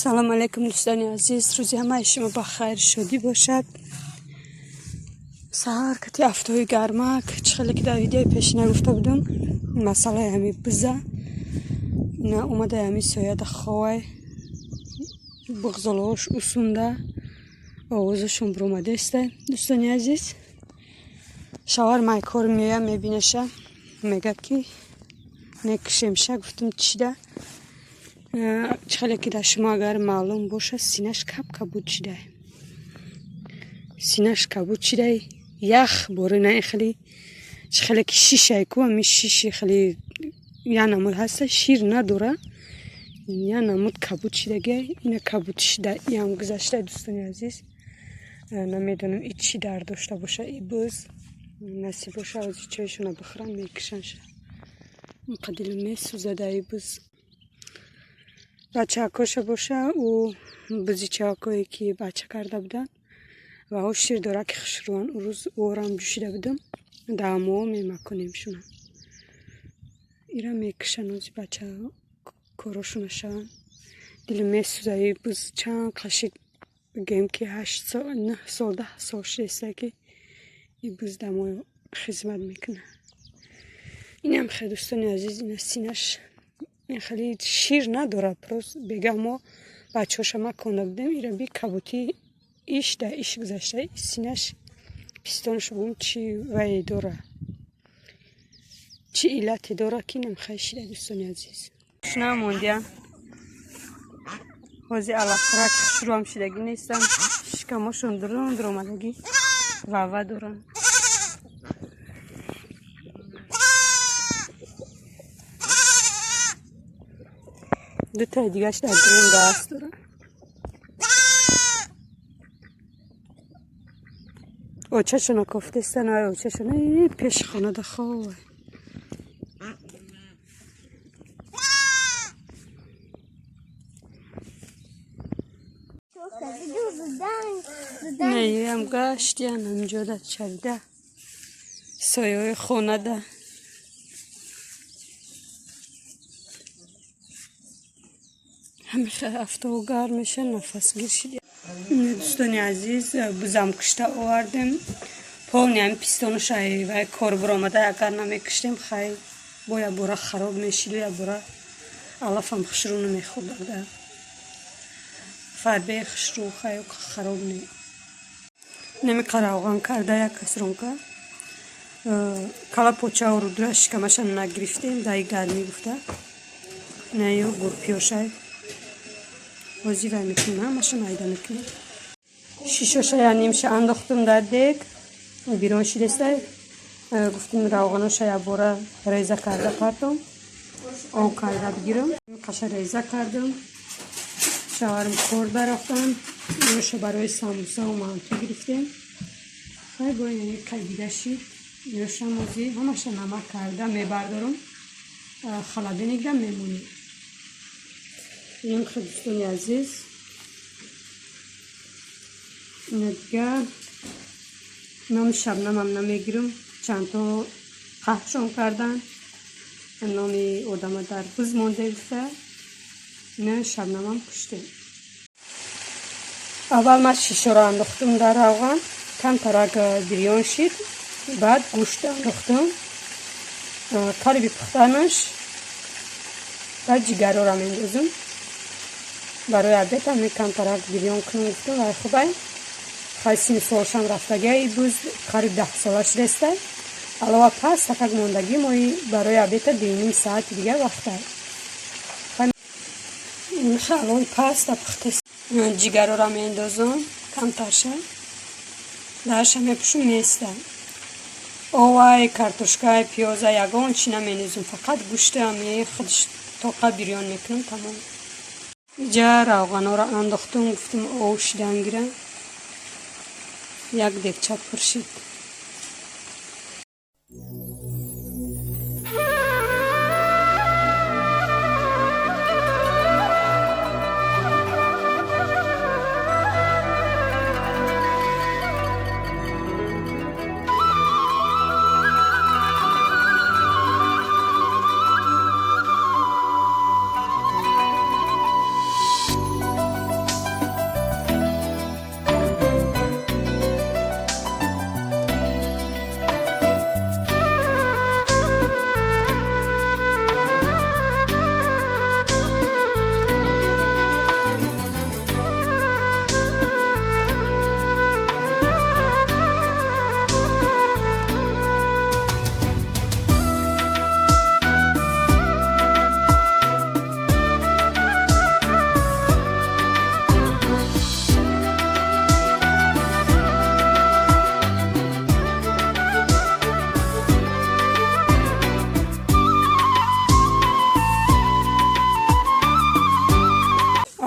سلام علیکم دوستان عزیز، روزی همه شما بخیر شادی باشد. سهار کتی هفته‌های گرمک چخلی که در ویدیو پیش نگفته بودم مسئله همی بزه نه اومده همی سوید خواه بغزلوش اسونده آوازشون برومده است. دوستان عزیز شوار مای کار میبینشه میگه که نکشمشه. گفتم چی ده چخلی که در شما اگر معلوم باشه سینش کبود شده، سینش کبود شده، یخ باره نه خیلی چخلی که شیشه کو همی شیشه خیلی یا نمود هسته شیر نداره یا نمود کبود شده گه اینه کبود شده ای هم گذشته. دوستان عزیز نمیدونم ای چی در داشته باشه، ای بز نصیب باشه از ای چایشونه بخورم میکشنشه مقدل میسوزده ای بز بچه هاکاشه باشه و بزیچه هاکایی که بچه کرده بودن و او شیر داره که خشروان او روز او را هم جوشیده بودم دامو میمکنیم شونه ایره میکشن از بچه ها کاراشونه شون دل میسوزه. بز چند قشید بگیم که 8 سال 9 سال 10 سال شده که این بز دامو خدمت میکنه. این هم خیلی دوستان عزیز این سینش این خیلی شیر نداره پروس بگه ما بچه هاشما کنده بودیم ایره بی کبوتی ایش ده ایش گذشته سینش پیستانش بگم چی وی داره چی علتی داره که نمخواه شده. دوستان عزیز شنا موندیم حوزی علاقه که شروع هم شدگی نیستم شکماشون در اومدگی و دارن. دو تا دیگهش در درون دست دارن. اوچه شنا کفته استن و اوچه شنا پیش خانه ده خواه نه هم گشتی هم همجا ده چلده سایه های خونه ده همه خیلی هفته و گرم میشه نفس گیر شدی. دوستانی عزیز بزم کشته آوردیم پاونی هم پیستانش و کار برامده اگر نمیکشتیم خیلی باید برا خراب میشید یا برا علاف هم خشرو نمیخورده فربه خشرو خیلی خراب نمیقره اوغان کرده یک کسرون که کلا پوچه و رو درش که مشن نگرفتیم دایی گرمی گفته نیو گرپیوشه وزیره میکنم مشن ایده میکنم شیشوشه یا نیمشه انداختم در دیگ بیرون شیرسته گفتیم روغنوشه یا باره ریزه کرده پرتم آن کرده بگیرم قشه ریزه کردم شوارم خورده رفتم اینوشه برای ساموسه و مانتو گرفتیم خیلی باید یعنی کلبیده شید اینوشه موزی همشه نمک کرده میبردارم خلبه نگدم میمونیم. این خیلی دوستانی عزیز دیگه نام شبنم هم نمیگیرم چند تا قهشون کردن نامی آدم در بز مانده بسته نه شبنم هم کشتیم. اول من شیشه را انداختم در روغن کم ترک بریان شید بعد گوشت انداختم قلبی پختنش بعد جگر را میندازم برای عبیت هم کم ترک بریان کنم گفتم و خوبه خیلی 3 سالش هم رفتگه بز قریب 10 سالش رسته علاوه پس تکک موندگی مایی برای عبیت 2.5 ساعت دیگه وقته علاوه پس تا پخته جگر را میندازم کم ترشه درش هم میپشم میستم اوه کارتوشکای پیازه یگان چی نمینیزم فقط گوشت هم خودش طاقه بریان میکنم تمام. اینجا روغنا را انداختم گفتم او شیدن گیرم یک دیگچه پرشید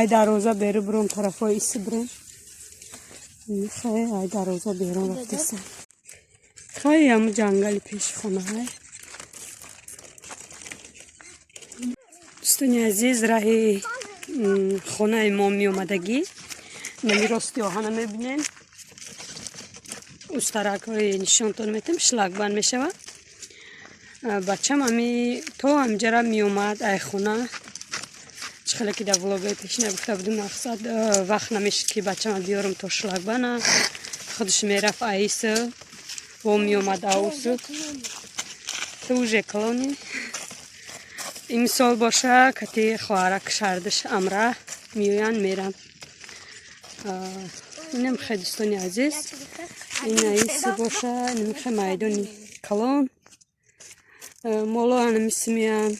ай дароза беру буром тарафҳои Сибрем. Мехай ай дароза берун рафтеса. Хай ам ҷангали пеши хонаҳай. Дӯстони азиз, раҳи хонаи мо меомадагӣ. Нами рости оҳана мебинем. Устаракҳои нишонтон метем, шлагбан мешавад. Бачам ами то амҷара меомад ай хона. Хеле ки дар влогои пешина гуфта будам мақсад вақт намешуд ки бачама биёрам то шлагбана. Худаш мерафт аиса во меомад аусуд. То уже колони. Имсол боша кати хоҳарак шардаш амра меоянд мерам. Инам хеле дӯстони азиз. Ин аиса боша намихе майдони колон. Моло анамисмиян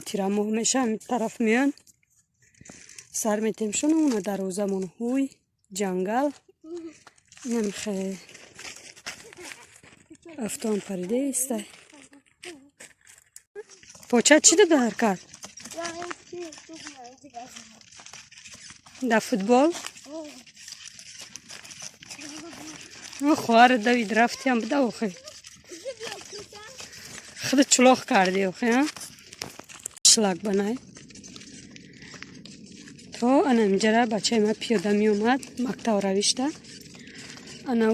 тирамо меша ами тараф меян. Сар метемшон уна дарозамон ҳуй ҷангал. Инам хеле афтон парида истай. Поча чӣ дар кард? Дар футбол? Хоҳарат Давид рафтиам буда охе. Худ чулоқ карди охе, а? Шлак банай. То анамҷара бачаи ма пиёда меомад мактаб равишта. Ана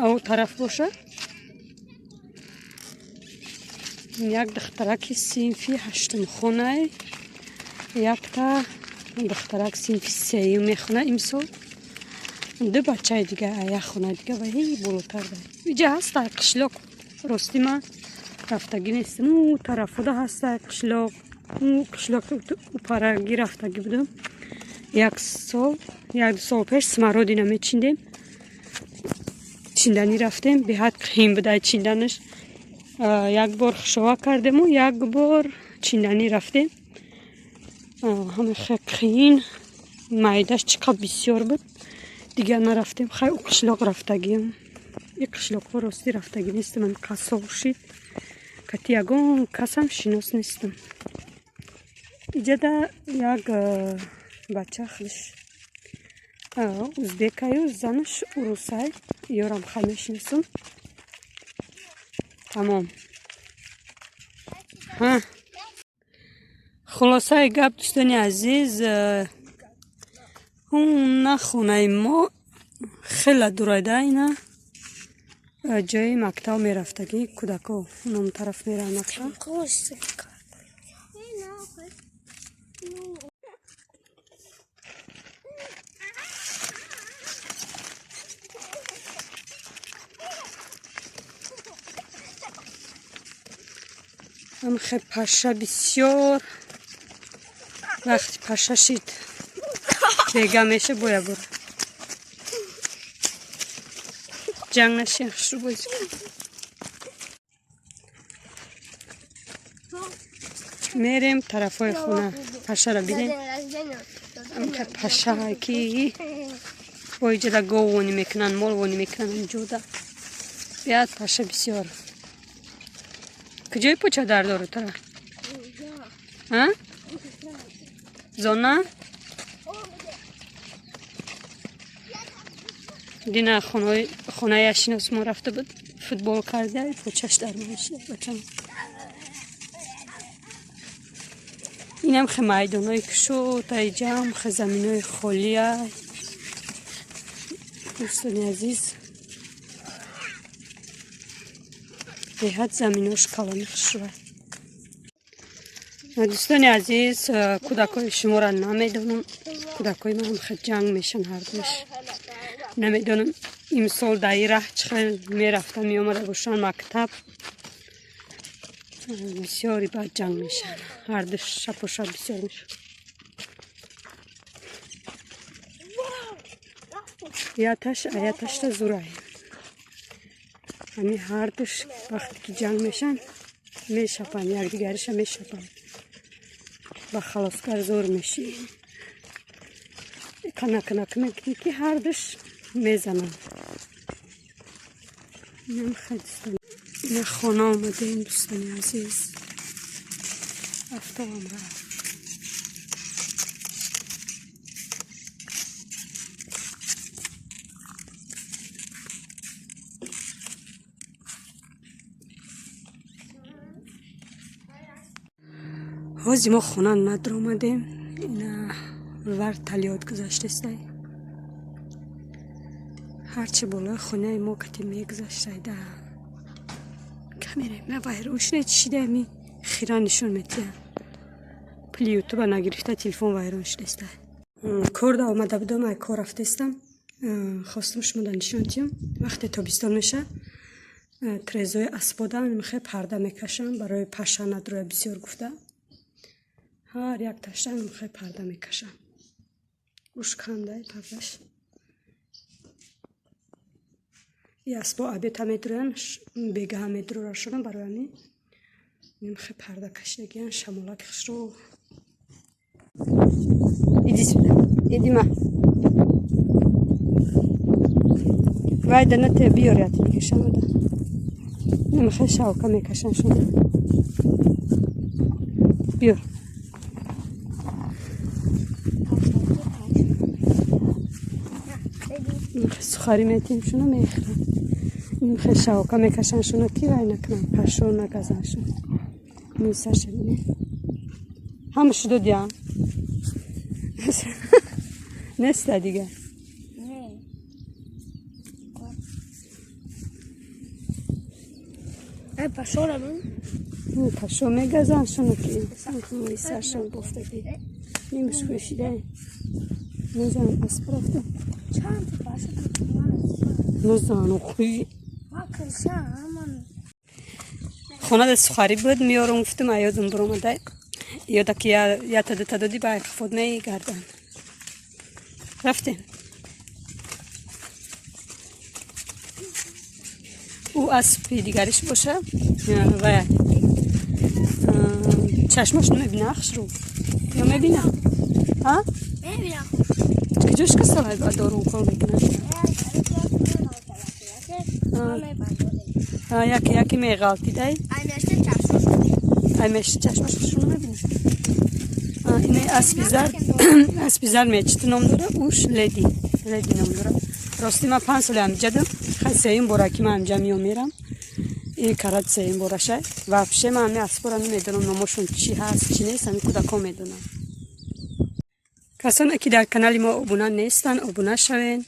ау тараф боша. Як духтараки синфи ҳаштум хонай. Якта духтарак синфи сеюм мехона имсол. Ду бачаи дига як хона дига ва ҳи болотар дар. Иҷа ҳаста қишлоқ. Рости ман рафтагӣ нестам. У тарафода ҳаста қишлоқ. Қишлоқ упарагӣ рафтагӣ будам. Як ду сол пеш смородина мечиндем. Чинданӣ рафтем. Беҳад қиин будай чинданаш. Як бор хушова кардему, як бор чинданӣ рафтем. Ҳама хеле қиин. Майдаш чӣ қадр бисёр буд. Дига нарафтем. Хай у қишлоқ рафтагиам. И қишлоқҳо рости рафтагӣ нестам. Ан қасо шид. Кати ягон касам шинос нестам. Иҷада як бача худаш узбекаю, занаш урусай. Ёрам хеле мешиносам. Тамом. Хулосаи гап дӯстони азиз, на хонаи мо хеле дурайда ина ҷои мактаб мерафтагӣ кӯдако ном тараф мерав мактаб. Ам хе паша бисёр вақти паша шид бега меша боя бур ҷанг наши яхшу боз мерем тарафҳои хона пашаро бидем. Ам хе паша ки бо иҷада гов вонӣ мекунанд, мол вонӣ мекунанд инҷода. Биад паша бисёр. Куҷои поча дардору тара? Зона? Дина хонаи ашинос мо рафта буд. Футбол карда, почаш дармонишид бачам. Инам хе майдонои кушод, айҷам хе заминои холия. Дӯстони азиз, беҳад заминош калони хушрӯ. Дӯстони азиз, кӯдакои шуморо намедонам. Кӯдакои ман хе ҷанг мешан ҳардуш. Намедонам имсол дар ин раҳ чӣ хел мерафта меомада бошанд мактаб. Бисёри бад ҷанг мешан. Ҳардуш шапошап бисёр мешан. Аяташта зурай. Ами ҳардуш вақте ки ҷанг мешан мешапанд, якдигариша мешапанд. Ба халосгар зор мешӣ. Канак мекунӣ ки ҳардуш мезананд. Инам хеле дӯстонам. Ина хона омадем дӯстони азиз. Афтобам рафт. ҳозир мо хона надр омадем. Ина вар талиёт гузаштестай. ҳарчи болои хонаи мо кати мегузаштайда. камераи ма вайроншуд чишидами хира нишон метия. пили ютуба нагирифта телефон вайрон шудестай. Кор да омада будам, ай кор рафтестам. Хостам шумода нишон тиём. Вақте тобистон меша трезои асбода мехе парда мекашам барои паша надроя бисёр гуфта. ҳар як ташта мехе парда мекашам. уш кандай пардаш. ясбо абета медроян бегаҳа медрора шудам барои ҳамин мехе парда кашидагиян шамолаки хушро. иди сюда, иди ма. вайда на те биёр я мекашам ода. мехе шавка мекашам шумо. биёр. сухари метим шуно мехирам. мехе шавка мекашам шуно ки вай накунам пашо наказан шуно. мисаша бинე. ҳамашу додиам. неста дига. ай пашо рамон. пашо мегазан шуно ки мисаша гуфтаки. нимш хӯшидай. незанам асб рафтам. чанд пашо незанам хуй. макаша аман. хонада сухари буд миёрам гуфтам аёдам буромадай. ёда ки ята дута доди ба ихфод мегардан. рафтем. ӯ аспи дигариш боша ва чашмаш намебина ахшро ё мебина мебинам куҷошка салай ба дорун кор мекунад яке меғалтидай ай мешта чашмашро намебина ин аспи зар мечти ном дора уш леди ном дора рости ма 5 соли амҷадам сеюм бора ки ма амҷа меомерам ин карат сеюм борашай вообще ма ҳами аспора намедонам номошон чӣ ҳаст чӣ нест ҳами кӯдакон медонам. касоне ки дар канали мо обуна нестанд обуна шавен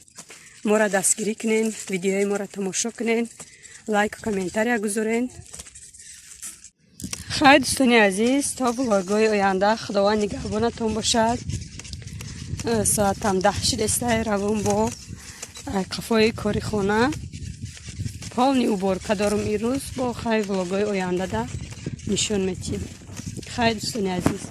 моро дастгирӣ кунен видеои моро тамошо кунен лайку комментария гузорен. хай дӯстони азиз то влогҳои оянда худованд нигаҳбонатон бошад. соатам 10 шудестай равон бо қафои кори хона полни уборка дорум имрӯз бо хай влогҳои ояндада нишон метиҳам. хай дӯстони азиз